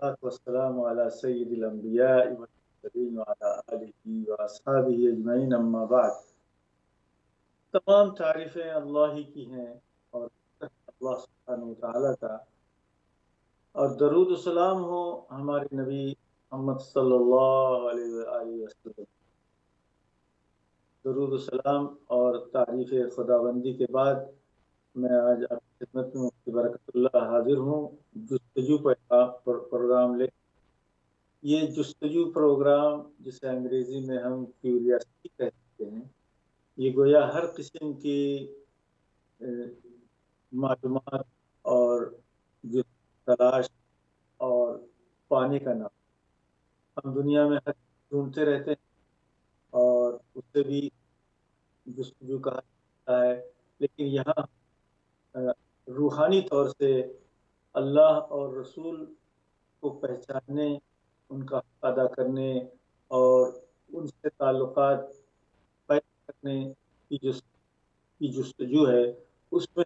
والصلاة والسلام على سید الانبیاء والمرسلین وعلى آلہ واصحابہ اجمعین اما بعد۔ تمام تعریفیں اللہ ہی کی ہیں اور اللہ سبحانہ وتعالی کا، اور درود و سلام ہو ہمارے نبی محمد صلی اللہ علیہ وآلہ وسلم۔ درود و سلام اور تعریف خداوندی کے بعد میں آج آپ کی خدمت میں مفتی برکت اللہ حاضر ہوں جستجو پروگرام لے۔ یہ جستجو پروگرام جسے انگریزی میں ہم کیوریاسٹی کہتے ہیں، یہ گویا ہر قسم کی معلومات اور جو تلاش اور پانے کا نام۔ ہم دنیا میں ہر چیز ڈھونڈتے رہتے ہیں اور اسے بھی جستجو کہا جاتا ہے، لیکن یہاں روحانی طور سے اللہ اور رسول کو پہچاننے، ان کا حق ادا کرنے اور ان سے تعلقات پیدا کرنے کی جستجو ہے، اس میں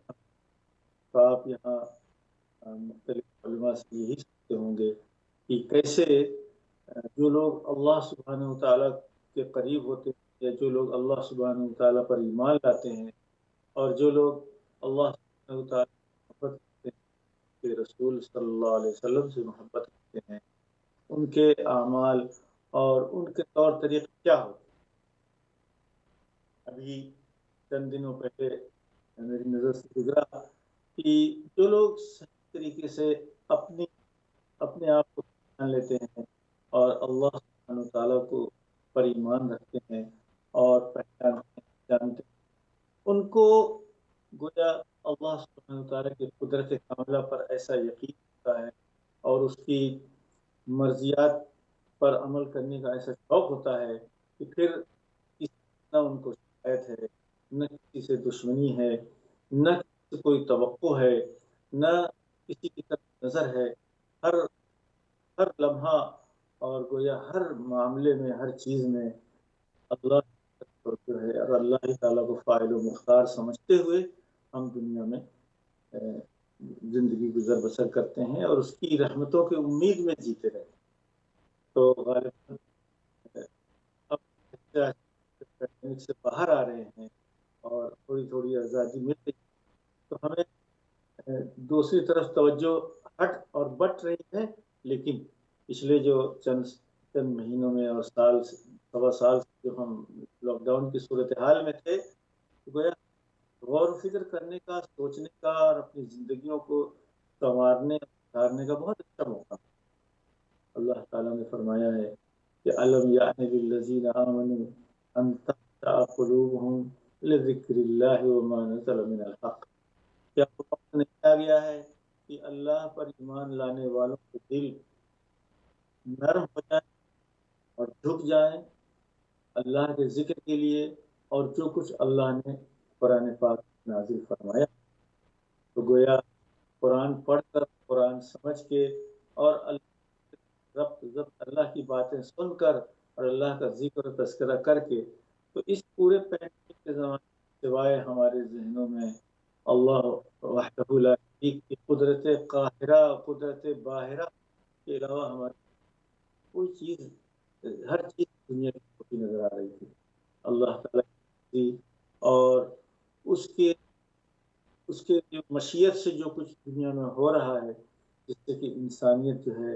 آپ یہاں مختلف علماء سے یہی سنتے ہوں گے کہ کیسے جو لوگ اللہ سبحانہ وتعالیٰ کے قریب ہوتے ہیں یا جو لوگ اللہ سبحانہ وتعالیٰ پر ایمان لاتے ہیں اور جو لوگ اللہ سبحانہ وتعالیٰ سے محبت کرتے ہیں، کہ رسول صلی اللہ علیہ وسلم سے محبت کرتے ہیں، ان کے اعمال اور ان کے طور طریقے کیا ہوتے ہیں۔ ابھی چند دنوں پہلے میری نظر سے گزرا کہ جو لوگ صحیح طریقے سے اپنے آپ کو پہچان لیتے ہیں اور اللہ سبحانہ وتعالیٰ کو پر ایمان رکھتے ہیں اور پہچانتے ہیں، جانتے ہیں، ان کو گویا اللہ سبحانہ وتعالیٰ کی قدرت کاملہ پر ایسا یقین ہوتا ہے اور اس کی مرضیات پر عمل کرنے کا ایسا شوق ہوتا ہے کہ پھر نہ ان کو شکایت ہے، نہ کسی سے دشمنی ہے، نہ کسی سے کوئی توقع ہے، نہ کسی کی طرف نظر ہے۔ ہر لمحہ اور گویا ہر معاملے میں، ہر چیز میں اللہ جو ہے اور اللہ تعالیٰ کو فاعل و مختار سمجھتے ہوئے ہم دنیا میں زندگی گزر بسر کرتے ہیں اور اس کی رحمتوں کی امید میں جیتے رہتے ہیں۔ تو غالباً اب پیندمک سے باہر آ رہے ہیں اور تھوڑی تھوڑی آزادی مل رہی ہے، تو ہمیں دوسری طرف توجہ ہٹ اور بٹ رہی ہے، لیکن پچھلے جو چند مہینوں میں اور سوا سال سے جو ہم لاک ڈاؤن کی صورتحال میں تھے، گویا غور و فکر کرنے کا، سوچنے کا اور اپنی زندگیوں کو سنوارنے سدھارنے کا بہت اچھا موقع۔ اللہ تعالیٰ نے فرمایا ہے کہ أَلَمْ يَعْنِ لِلَّذِينَ آمَنُوا أَن تَخْشَعَ قُلُوبُهُمْ لِذِكْرِ اللَّهِ وَمَا نَزَلَ مِنَ الْحَقِّ۔ کیا وقت نہیں آ گیا ہے کہ اللہ پر ایمان لانے والوں کے دل نرم ہو جائیں اور جھک جائیں اللہ کے ذکر کے لیے اور جو کچھ اللہ نے قرآن پاک نازل فرمایا۔ تو گویا قرآن پڑھ کر، قرآن سمجھ کے اور اللہ کی باتیں سن کر اور اللہ کا ذکر و تذکرہ کر کے، تو اس پورے پینڈیمک کے زمانے سوائے ہمارے ذہنوں میں اللہ وحدہ لا شریک کی قدرت قاہرہ، قدرت باہرہ کے علاوہ ہماری کوئی چیز، ہر چیز دنیا کی چھوٹی نظر آ رہی تھی۔ اللہ تعالیٰ کی اور اس کے جو مشیت سے جو کچھ دنیا میں ہو رہا ہے، جس سے کہ انسانیت جو ہے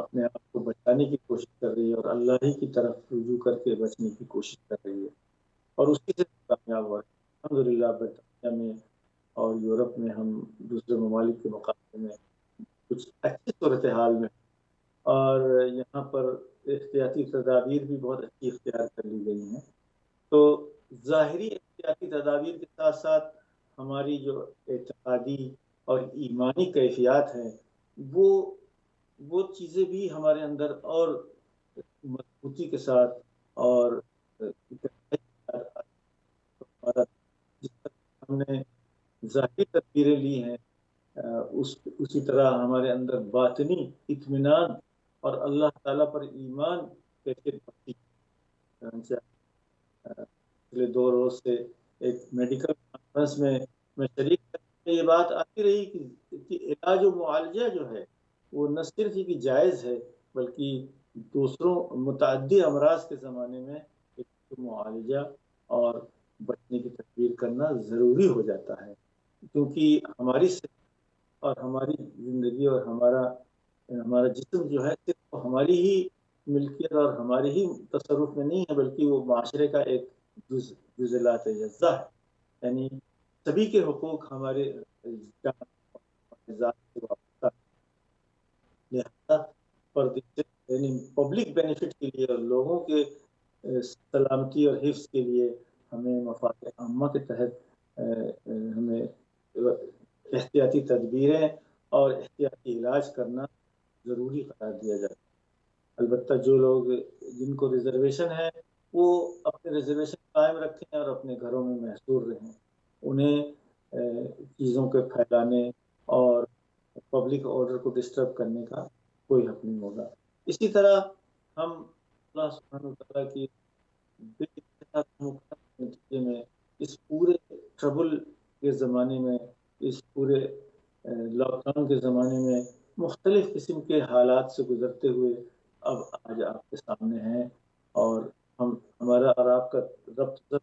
اپنے آپ کو بچانے کی کوشش کر رہی ہے اور اللہ ہی کی طرف رجوع کر کے بچنے کی کوشش کر رہی ہے، اور اسی سے کامیاب ہوا ہے۔ الحمدللہ برطانیہ میں اور یورپ میں ہم دوسرے ممالک کے مقابلے میں کچھ اچھی صورتحال میں، اور یہاں پر احتیاطی تدابیر بھی بہت اچھی اختیار کر لی گئی ہیں۔ تو ظاہری احتیاطی تدابیر کے ساتھ ساتھ ہماری جو اعتقادی اور ایمانی کیفیات ہیں، وہ چیزیں بھی ہمارے اندر اور مضبوطی کے ساتھ اور جس طرح ہم نے ظاہری تدبیریں لی ہیں، اسی طرح ہمارے اندر باطنی اطمینان اور اللہ تعالیٰ پر ایمان کیسے بڑھتی ہے۔ پچھلے 2 روز سے ایک میڈیکل کانفرنس میں شریک، یہ بات آتی رہی کہ علاج و معالجہ جو ہے وہ نہ صرف یہ کہ جائز ہے بلکہ دوسروں متعدی امراض کے زمانے میں ایک معالجہ اور بچنے کی تدبیر کرنا ضروری ہو جاتا ہے، کیونکہ ہماری صحت اور ہماری زندگی اور ہمارا جسم جو ہے صرف ہماری ہی ملکیت اور ہماری ہی تصرف میں نہیں ہے، بلکہ وہ معاشرے کا ایک جزء لا تجزا ہے، یعنی سبھی کے حقوق ہمارے جان اور ذات سے وابستہ ہیں۔ لہذا یعنی پبلک بینیفٹ کے لیے اور لوگوں کے سلامتی اور حفظ کے لیے ہمیں مفاد عامہ کے تحت ہمیں احتیاطی تدبیریں اور احتیاطی علاج کرنا ضروری قرار دیا جاتا ہے۔ البتہ جو لوگ جن کو ریزرویشن ہے وہ اپنے ریزرویشن قائم رکھیں اور اپنے گھروں میں محصور رہیں، انہیں چیزوں کے پھیلانے اور پبلک آرڈر کو ڈسٹرب کرنے کا کوئی حق نہیں ہوگا۔ اسی طرح ہم اللہ سبحانہ وتعالیٰ کی نتیجے میں اس پورے ٹربل کے زمانے میں، اس پورے لاک ڈاؤن کے زمانے میں مختلف قسم کے حالات سے گزرتے ہوئے اب آج آپ کے سامنے ہیں، اور ہمارا اور آپ کا ربط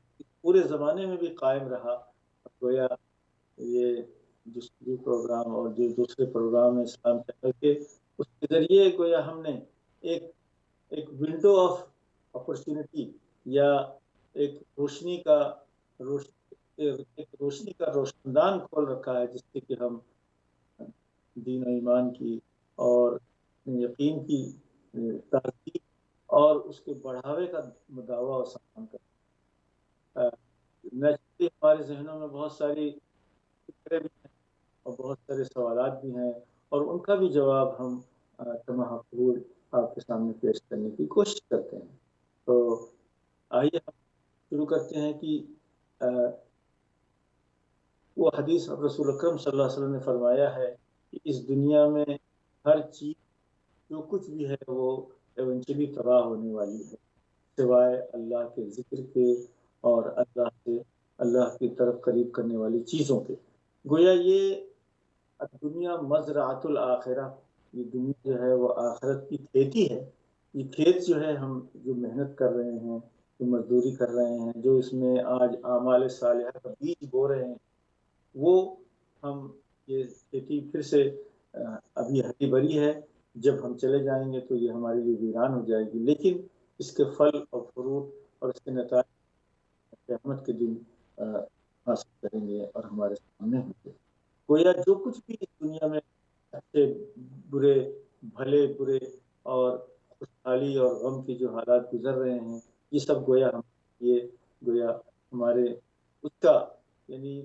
پورے زمانے میں بھی قائم رہا۔ گویا یہ دوسری پروگرام اور جو دوسرے پروگرام ہیں اسلام چینل کے، اس کے ذریعے گویا ہم نے ایک ونڈو آف اپرچونٹی یا ایک روشنی کا روشندان کھول رکھا ہے، جس سے کہ ہم دین و ایمان کی اور یقین کی ترتیب اور اس کے بڑھاوے کا دعویٰ اور سامان کریں۔ نیچرلی ہمارے ذہنوں میں بہت ساری فکریں بھی ہیں اور بہت سارے سوالات بھی ہیں، اور ان کا بھی جواب ہم تمام آپ کے سامنے پیش کرنے کی کوشش کرتے ہیں۔ تو آئیے ہم شروع کرتے ہیں کہ وہ حدیث رسول اکرم صلی اللہ علیہ وسلم نے فرمایا ہے کہ اس دنیا میں ہر چیز جو کچھ بھی ہے وہ ایونچولی تباہ ہونے والی ہے، سوائے اللہ کے ذکر کے اور اللہ کی طرف قریب کرنے والی چیزوں کے۔ گویا یہ دنیا مزرعۃ الآخرہ، یہ دنیا جو ہے وہ آخرت کی کھیتی ہے۔ یہ کھیت جو ہے ہم جو محنت کر رہے ہیں، جو مزدوری کر رہے ہیں، جو اس میں آج اعمال صالحہ کا بیج بو رہے ہیں، وہ ہم یہ کھیتی پھر سے ابھی ہری بھری ہے، جب ہم چلے جائیں گے تو یہ ہمارے لیے ویران ہو جائے گی، لیکن اس کے پھل اور فروٹ اور اس کے نتائج قیامت کے دن حاصل کریں گے اور ہمارے سامنے ہوں گے۔ گویا جو کچھ بھی اس دنیا میں اچھے برے، بھلے برے اور خوشحالی اور غم کی جو حالات گزر رہے ہیں، یہ سب گویا ہمارے اس کا یعنی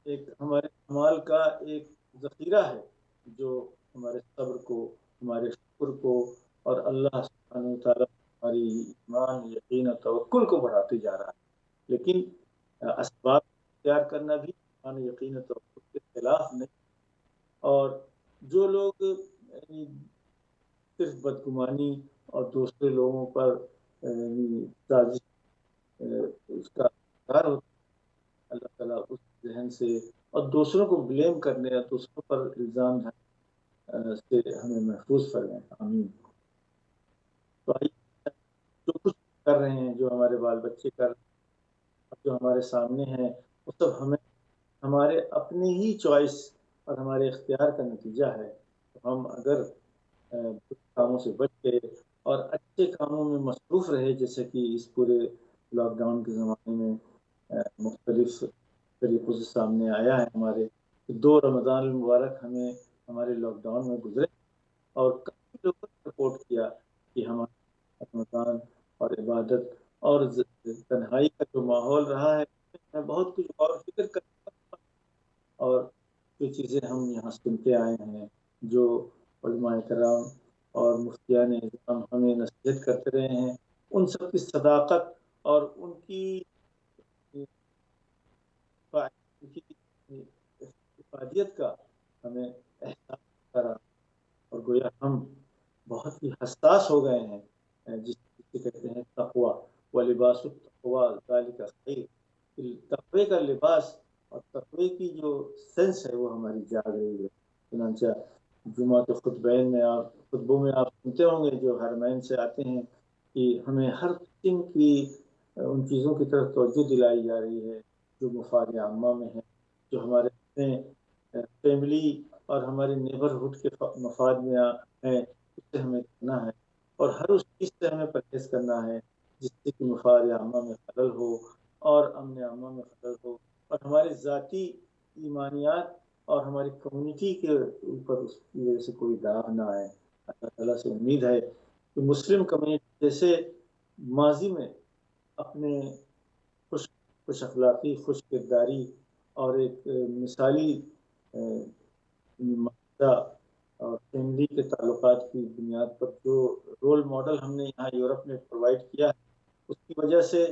ایک ہمارے کمال کا ایک ذخیرہ ہے، جو ہمارے صبر کو، ہمارے شکر کو اور اللہ سبحانہ وتعالیٰ ہماری ایمان، یقین اور توکل کو بڑھاتے جا رہا ہے۔ لیکن اسباب اختیار کرنا بھی ایمان، یقین اور توکل کے خلاف نہیں، اور جو لوگ صرف بدگمانی اور دوسرے لوگوں پر سازش اس کا شکار ہوتا ہے، اللہ تعالیٰ اس ذہن سے اور دوسروں کو بلیم کرنے اور دوسروں پر الزام سے ہمیں محفوظ فرمائے، آمین۔ تو آئیے جو کچھ کر رہے ہیں، جو ہمارے بال بچے کر رہے ہیں، جو ہمارے سامنے ہیں، وہ سب ہمارے اپنے ہی چوائس اور ہمارے اختیار کا نتیجہ ہے۔ ہم اگر برے کاموں سے بچ کے اور اچھے کاموں میں مصروف رہے، جیسے کہ اس پورے لاک ڈاؤن کے زمانے میں مختلف طریقوں سے سامنے آیا ہے، ہمارے 2 رمضان المبارک ہمارے لاک ڈاؤن میں گزرے، اور کافی لوگوں نے رپورٹ کیا کہ ہمارا رمضان اور عبادت اور تنہائی کا جو ماحول رہا ہے، میں بہت کچھ اور فکر کرتا، اور جو چیزیں ہم یہاں سنتے آئے ہیں، جو علماء کرام اور مفتیان اعظام ہمیں نصیحت کرتے رہے ہیں، ان سب کی صداقت اور ان کی افادیت کا ہمیں احساس کرا، اور گویا ہم بہت ہی حساس ہو گئے ہیں، جس سے کہتے ہیں تقویٰ، ولباس التقویٰ ذالک خیر، تقوی کا لباس اور تقوی کی جو سینس ہے وہ ہماری جاگ رہی ہے۔ چنانچہ جمعہ کے خطبین میں خطبوں میں آپ سنتے ہوں گے جو حرمین سے آتے ہیں کہ ہمیں ہر قسم کی ان چیزوں کی طرف توجہ دلائی جا رہی ہے جو مفاد عامہ میں ہے، جو ہمارے اپنے فیملی اور ہمارے نیبرہڈ کے مفاد میں ہیں، اس سے ہمیں کرنا ہے، اور ہر اس چیز سے ہمیں پرہیز کرنا ہے جس سے کہ مفاد عامہ میں خلل ہو اور امن عامہ میں خلل ہو، اور ہماری ذاتی ایمانیات اور ہماری کمیونٹی کے اوپر اس کی وجہ سے کوئی داغ نہ آئے۔ اللہ تعالیٰ سے امید ہے کہ مسلم کمیونٹی جیسے ماضی میں اپنے خوش اخلاقی، خوش کرداری اور ایک مثالی معاشرہ اور فیملی کے تعلقات کی بنیاد پر جو رول ماڈل ہم نے یہاں یورپ میں پرووائڈ کیا ہے، اس کی وجہ سے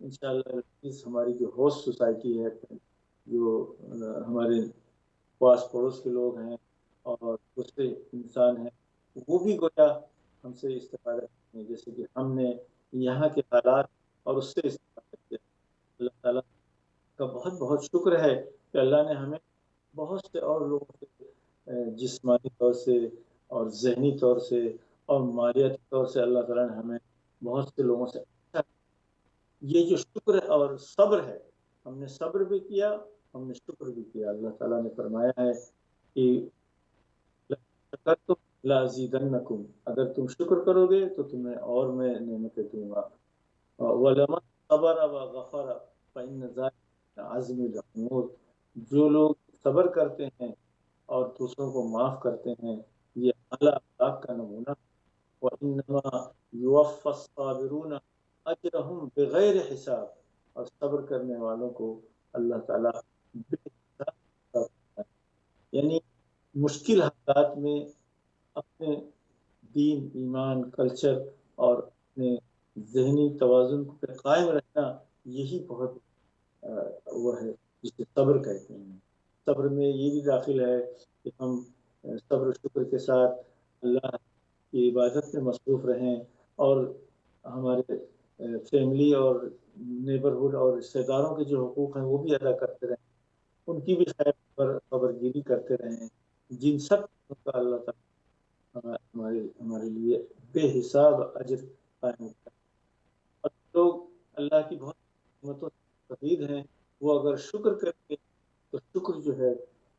انشاءاللہ ہماری جو ہوسٹ سوسائٹی ہے، جو ہمارے پاس پڑوس کے لوگ ہیں اور دوسرے انسان ہیں، وہ بھی گویا ہم سے استفادہ کرتے ہیں، جیسے کہ ہم نے یہاں کے حالات اور اس سے استفادہ کیا۔ اللہ تعالیٰ کا بہت بہت شکر ہے کہ اللہ نے ہمیں بہت سے اور لوگوں سے جسمانی طور سے اور ذہنی طور سے اور مالیاتی طور سے اللہ تعالیٰ نے ہمیں بہت سے لوگوں سے اچھا، یہ جو شکر اور صبر ہے، ہم نے صبر بھی کیا، ہم نے شکر بھی کیا۔ اللہ تعالیٰ نے فرمایا ہے کہ شکرتم لازیدنکم، اگر تم شکر کرو گے تو تمہیں اور میں نعمتیں دوں گا، وَلَمَن صَبَرَ وَغَفَرَ فَإِنَّ ذَلِكَ مِنْ عَزْمِ الْأُمُورِ، جو لوگ صبر کرتے ہیں اور دوسروں کو معاف کرتے ہیں، یہ اعلیٰ اخلاق کا نمونہ۔ وَإِنَّمَا يُوَفَّى الصَّابِرُونَ أَجْرَهُمْ بِغَيْرِ حساب، اور صبر کرنے والوں کو اللہ تعالیٰ بے حساب کرتا ہے، یعنی مشکل حالات میں اپنے دین، ایمان، کلچر اور اپنے ذہنی توازن کو قائم رکھنا، یہی بہت وہ ہے جسے صبر کہتے ہیں۔ صبر میں یہ بھی داخل ہے کہ ہم صبر و شکر کے ساتھ اللہ کی عبادت میں مصروف رہیں اور ہمارے فیملی اور نیبرہڈ اور رشتے داروں کے جو حقوق ہیں وہ بھی ادا کرتے رہیں، ان کی بھی خیر پر خبر گیری کرتے رہیں، جن سب کا اللہ تعالیٰ ہمارے لیے بے حساب اجر قائم کرتا ہے۔ اور لوگ اللہ کی بہت نعمتوں سے مستفید ہیں، وہ اگر شکر کریں گے تو شکر جو ہے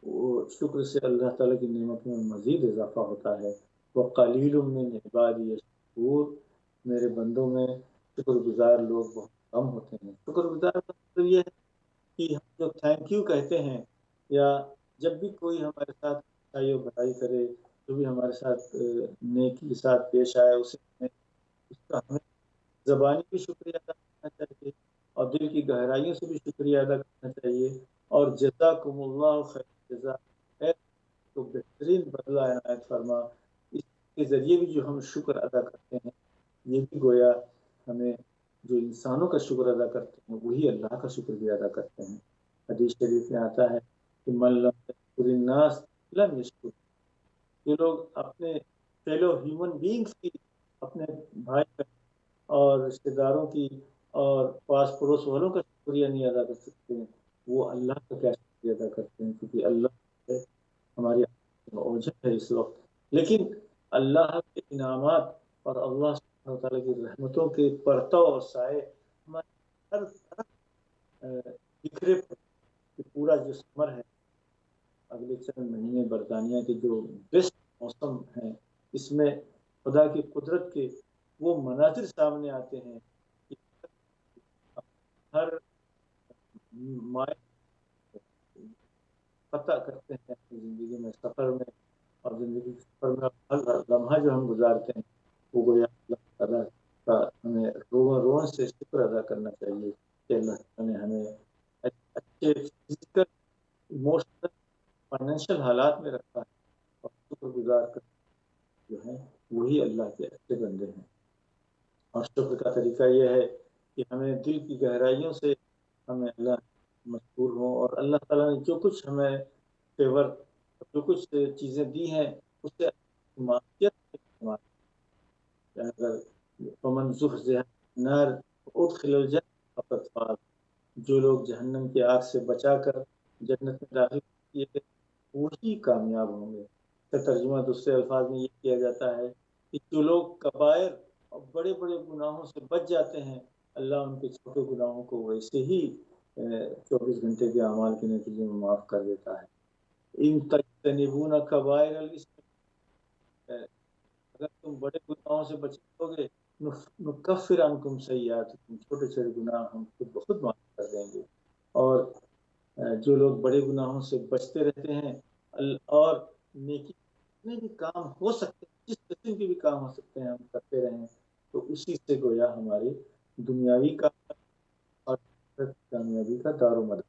وہ شکر سے اللہ تعالیٰ کی نعمتوں میں مزید اضافہ ہوتا ہے۔ وَقَلِيلٌ مِّنْ عِبَادِيَ الشَّكُورُ، میرے بندوں میں شکر گزار لوگ بہت کم ہوتے ہیں۔ شکر گزار کا مطلب یہ ہے کہ ہم جو تھینک یو کہتے ہیں، یا جب بھی کوئی ہمارے ساتھ اچھائی و بھلائی کرے، جو بھی ہمارے ساتھ نیکی کے ساتھ پیش آئے، اسے اس کا ہمیں زبانی بھی شکریہ ادا کرنا چاہیے اور دل کی گہرائیوں سے بھی شکریہ ادا کرنا چاہیے، اور جزاکم اللہ خیر جزا، ہے تو بہترین بدلہ عنایت فرما۔ اس کے ذریعے بھی جو ہم شکر ادا کرتے ہیں، یہ بھی گویا ہمیں جو انسانوں کا شکر ادا کرتے ہیں وہی اللہ کا شکر بھی ادا کرتے ہیں۔ حدیث شریف میں آتا ہے کہ من لم یشکر الناس لم یشکر، جو لوگ اپنے فیلو ہیومن بینگز کی، اپنے بھائی اور رشتے داروں کی اور پاس پڑوس والوں کا شکریہ نہیں ادا کر سکتے ہیں، وہ اللہ کا کیا شکریہ ادا کرتے ہیں، کیونکہ اللہ ہے ہماری اوجھل ہے اس وقت۔ لیکن اللہ کے انعامات اور اللہ سبحانہ وتعالیٰ کی رحمتوں کے پرتو اور سائے ہمارے ہر طرف بکھرے پڑے، کہ پورا جو سمر ہے، اگلے چند مہینے برطانیہ کے جو بیسٹ موسم ہیں، اس میں خدا کی قدرت کے وہ مناظر سامنے آتے ہیں کہ ہر مائل فتح کرتے ہیں اپنی زندگی میں، سفر میں، اور زندگی کے سفر میں ہر لمحہ جو ہم گزارتے ہیں وہ گویا اللہ تعالیٰ کا ہمیں روز روز سے شکر ادا کرنا چاہیے کہ اللہ تعالیٰ نے ہمیں اچھے فزیکل، ایموشنل، فائنینشیل حالات میں رکھا ہے، اور شکر گزار کر جو ہیں وہی اللہ کے اچھے بندے ہیں۔ اور شکر کا طریقہ یہ ہے کہ ہمیں دل کی گہرائیوں سے ہمیں اللہ مشکور ہوں، اور اللہ تعالیٰ نے جو کچھ ہمیں فیور، جو کچھ چیزیں دی ہیں، اس سے معافیت سے استعمال کریں۔ اگر فمن زحزح عن النار وادخل الجنة فقد فاز، جو لوگ جہنم کی آگ سے بچا کر جنت میں داخل کیے گئے وہی کامیاب ہوں گے۔ کا ترجمہ دوسرے الفاظ میں یہ کیا جاتا ہے کہ جو لوگ کبائر اور بڑے بڑے گناہوں سے بچ جاتے ہیں، اللہ ان کے چھوٹے گناہوں کو ویسے ہی 24 گھنٹے کے اعمال کے نتیجے میں معاف کر دیتا ہے۔ ان تجتنبون کبائر الاسم، اگر تم بڑے گناہوں سے بچو گے، نکفر عنکم سیئاتکم، چھوٹے چھوٹے گناہ ہم خود بخود معاف کر دیں گے۔ اور جو لوگ بڑے گناہوں سے بچتے رہتے ہیں اور نیکی جتنے بھی کام ہو سکتے ہیں، جس قسم کے بھی کام ہو سکتے ہیں ہم کرتے رہیں، تو اسی سے گویا ہماری دنیاوی کامیابی اور کامیابی کا دار و مدار۔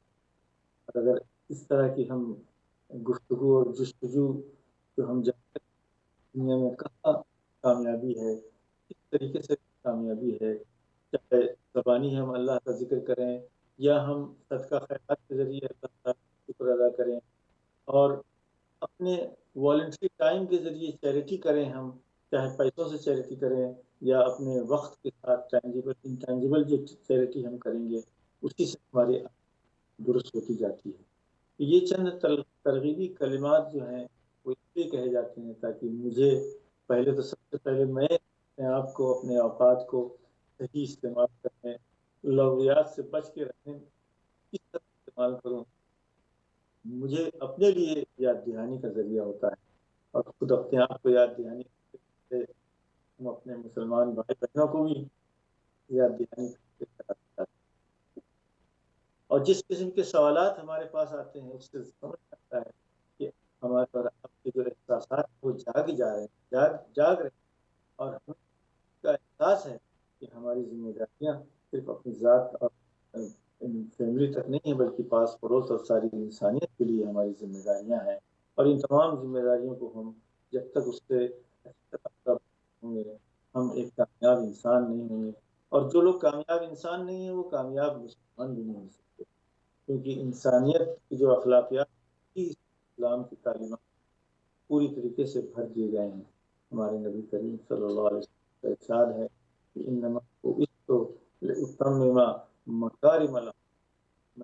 اور اگر اس طرح کی ہم گفتگو اور جستجو جو ہم جانتے ہیں دنیا میں کہاں کامیابی ہے، کس طریقے سے کامیابی ہے، چاہے زبانی ہم اللہ کا ذکر کریں یا ہم صدقہ خیرات کے ذریعے اللہ تعالیٰ کا شکر ادا کریں، اور اپنے والنٹری ٹائم کے ذریعے چیریٹی کریں، ہم چاہے پیسوں سے چیریٹی کریں یا اپنے وقت کے ساتھ انٹینجیبل جو چیریٹی ہم کریں گے اسی سے ہماری درست ہوتی جاتی ہے۔ یہ چند ترغیبی کلمات جو ہیں وہ اس لیے کہے جاتے ہیں تاکہ مجھے پہلے تو سب سے پہلے میں اپنے آپ کو، اپنے اوقات کو صحیح استعمال کرنے، لغویات سے بچ کے رکھنے، کس طرح استعمال کروں، مجھے اپنے لیے یاد دہانی کا ذریعہ ہوتا ہے، اور خود اپنے آپ کو یاد دہانی سے ہم اپنے مسلمان بھائی بہنوں کو بھی یاد دہانی کرتے ہیں۔ اور جس قسم کے سوالات ہمارے پاس آتے ہیں اس سے سمجھ سکتا ہے کہ ہمارے اور آپ کے جو احساسات وہ جاگ جا رہے ہیں، جاگ رہے ہیں، اور ہمیں کا احساس ہے کہ ہماری ذمہ داریاں صرف اپنی ذات اور فیملی تک نہیں ہیں، بلکہ پاس پڑوس اور ساری انسانیت کے لیے ہماری ذمہ داریاں ہیں، اور ان تمام ذمہ داریوں کو ہم جب تک اس سے ہوں گے ہم ایک کامیاب انسان نہیں ہوں گے، اور جو لوگ کامیاب انسان نہیں ہیں وہ کامیاب مسلمان بھی نہیں ہو سکتے، کیونکہ انسانیت کی جو اخلاقیات کی اسلام کی تعلیمات پوری طریقے سے بھر دیے گئے ہیں۔ ہمارے نبی کریم صلی اللہ علیہ وسلم کا ارشاد ہے کہ انما بعثت لاتمم مکارم الاخلاق،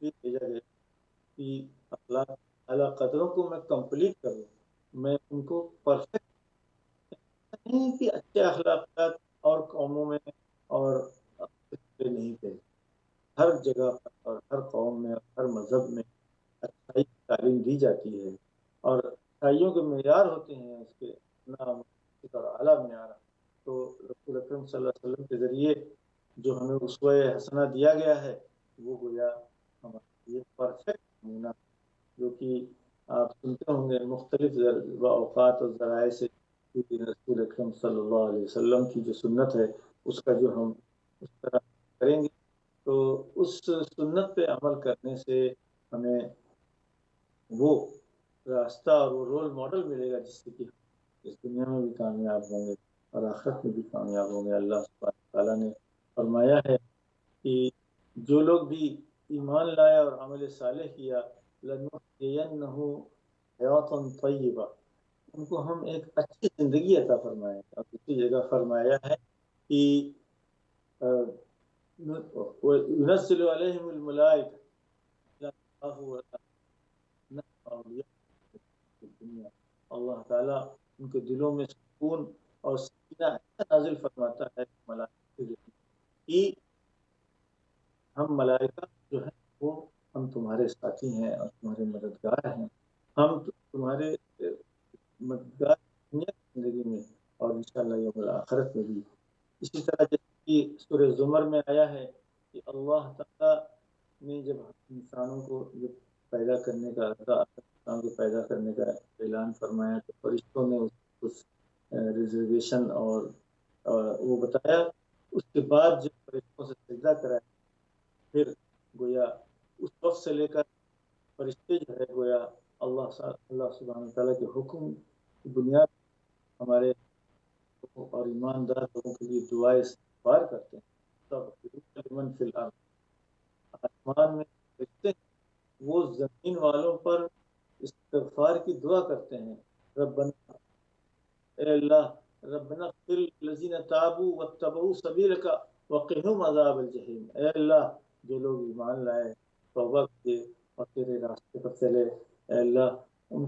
میں بھیجا گیا کہ اخلاق اعلیٰ قدروں کو میں کمپلیٹ کروں، میں ان کو پرفیکٹ نہیں کہ اچھے اخلاقیات اور قوموں میں اور نہیں تھے، ہر جگہ پر اور ہر قوم میں اور ہر مذہب میں اچھائی کی تعلیم دی جاتی ہے، اور اچھائیوں کے معیار ہوتے ہیں اس کے نام اور اعلیٰ معیار۔ تو رسول اکرم صلی اللہ علیہ وسلم کے ذریعے جو ہمیں اسوہ حسنہ دیا گیا ہے وہ گویا ہمارے لیے پرفیکٹ نمونہ، جو کہ آپ سنتے ہوں گے مختلف اوقات اور ذرائع سے رسول اکرم صلی اللہ علیہ وسلم کی جو سنت ہے اس کا جو ہم اس طرح کریں گے تو اس سنت پہ عمل کرنے سے ہمیں وہ راستہ اور وہ رول ماڈل ملے گا جس سے کہ اس دنیا میں بھی کامیاب ہوں گے اور آخرت میں بھی کامیاب ہوں گے۔ اللہ سبحانہ تعالیٰ نے فرمایا ہے کہ جو لوگ بھی ایمان لایا اور عمل صالح کیا لنحیینہ حیاتا طیبہ، ان کو ہم ایک اچھی زندگی عطا فرمائے، اور دوسری جگہ فرمایا ہے کہ ينزل علیہم الملائکہ اللہ تعالیٰ ان کے دلوں میں سکون اور سکینہ ایسا نازل فرماتا ہے ملائکہ کہ ہم ملائکہ جو ہیں وہ ہم تمہارے ساتھی ہیں اور تمہارے مددگار ہیں، ہم تمہارے مددگار دنیا کی زندگی میں اور انشاءاللہ یوم الآخرت میں بھی۔ اسی طرح جیسے کہ سورہ زمر میں آیا ہے کہ اللہ تعالیٰ نے جب انسانوں کو جب پیدا کرنے کا انسان کو پیدا کرنے کا اعلان فرمایا تو فرشتوں نے اس ریزرویشن اور وہ بتایا، اس کے بعد جب فرشتوں سے سجدہ کرایا پھر گویا اس وقت سے لے کر فرشتے جو ہے گویا اللہ سبحانہ تعالیٰ کے حکم کی بنیاد ہمارے اور ایماندار لوگوں کے لیے دعائیں استغفار کرتے ہیں۔ لمن فی الارض، آسمان میں فرشتے وہ زمین والوں پر استغفار کی دعا کرتے ہیں، ربنا، اے اللہ، ربنا اغفر للذین تابوا واتبعوا سبیلک وقهم عذاب الجحیم، اے اللہ جو لوگ ایمان لائے، توبہ کیے اور تیرے راستے پر چلے، اے اللہ ان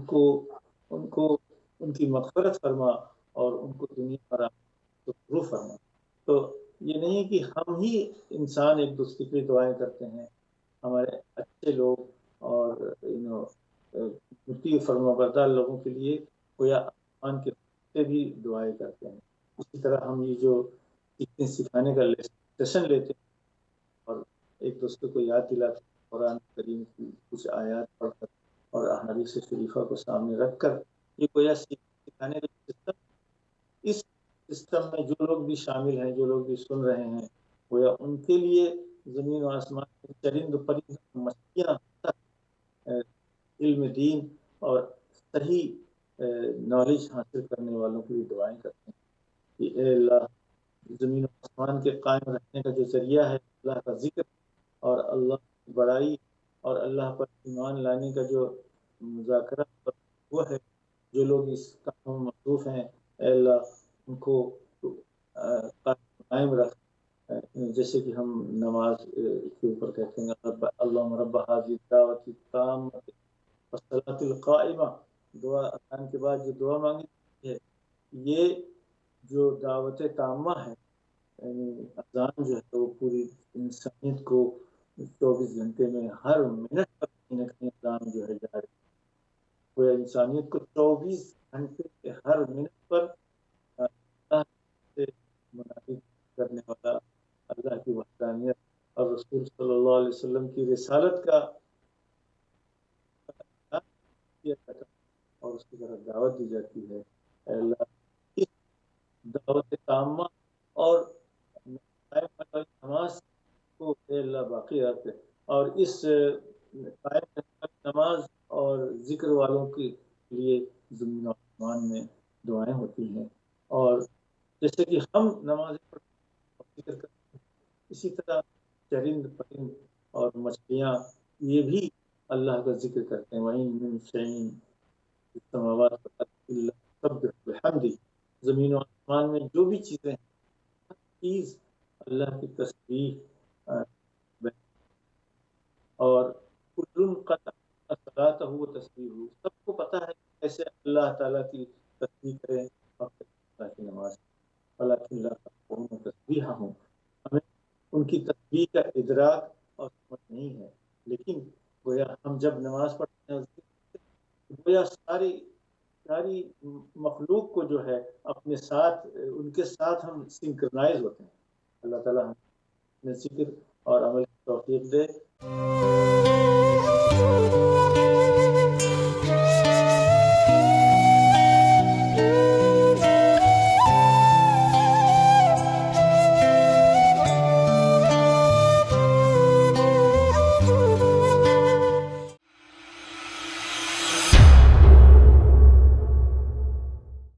کو ان کی مغفرت فرما اور ان کو دنیا پر آخرت فرما۔ تو یہ نہیں کہ ہم ہی انسان ایک دوسرے کی دعائیں کرتے ہیں، ہمارے اچھے لوگ اور مطیع فرمانبردار لوگوں کے لیے گویا آسمان کے فرشتے بھی دعائیں کرتے ہیں۔ اسی طرح ہم یہ جو سیکھنے سکھانے کا سیشن لیتے ہیں اور ایک دوسرے کو یاد دلاتے ہیں قرآن کریم کی کچھ آیات پڑھ کر اور احادیث شریفہ کو سامنے رکھ کر، یہ گویا سیکھنے سکھانے کا سسٹم، اس سسٹم میں جو لوگ بھی شامل ہیں، جو لوگ بھی سن رہے ہیں، گویا ان کے لیے زمین و آسمان کے چرند پرند مچھلیاں علم دین اور صحیح نالج حاصل کرنے والوں کی دعائیں کرتے ہیں کہ اے اللہ، زمین و آسمان کے قائم رہنے کا جو ذریعہ ہے اللہ کا ذکر اور اللہ کی بڑائی اور اللہ پر ایمان لانے کا جو مذاکرہ وہ ہے، جو لوگ اس کام میں مصروف ہیں اے اللہ ان کو قائم رکھ، جیسے کہ ہم نماز کے اوپر کہتے ہیں اللہم رب هذه الدعوۃ التامۃ والصلاۃ القائمہ، دعا اذان کے بعد جو دعا مانگی ہے، یہ جو دعوت تامہ ہے، یعنی اذان جو ہے وہ پوری انسانیت کو 24 گھنٹے میں ہر منٹ پر کہیں نہ کہیں اذان جو ہے جاری، پورے انسانیت کو 24 گھنٹے کے ہر منٹ پر اللہ سے منادی کرنے والا، اللہ کی وحدانیت اور رسول صلی اللہ علیہ وسلم کی رسالت کا کیا جاتا ہے اور اس کی طرف دعوت دی جاتی ہے۔ اے اللہ اس دعوت تامہ اور نماز کو اے اللہ باقی رکھ، اور اس قائم نماز اور ذکر والوں کے لیے زمین و آسمان میں دعائیں ہوتی ہیں، اور جیسے کہ ہم نماز ذکر کرتے ہیں اسی طرح چرند پرند اور مچھلیاں یہ بھی اللہ کا ذکر کرتے ہیں۔ وہیں من شیء فی السماوات والارض الا یسبح بحمدہ، زمین و آسمان میں جو بھی چیزیں ہیں ہر چیز اللہ کی تسبیح اور کل قد صلاتہ و تسبیح، سب کو پتہ ہے کیسے اللہ تعالیٰ کی تسبیح کریں اور اللہ کی نماز، ولکن لا تفقهون تسبیحهم، ہمیں ان کی تسبیح کا ادراک اور سمجھ نہیں ہے، لیکن گویا ہم جب نماز پڑھتے ہیں گویا ساری مخلوق کو جو ہے اپنے ساتھ، ان کے ساتھ ہم سنکرنائز ہوتے ہیں۔ اللہ تعالیٰ ہمیں ذکر اور عمل کی توفیق دے۔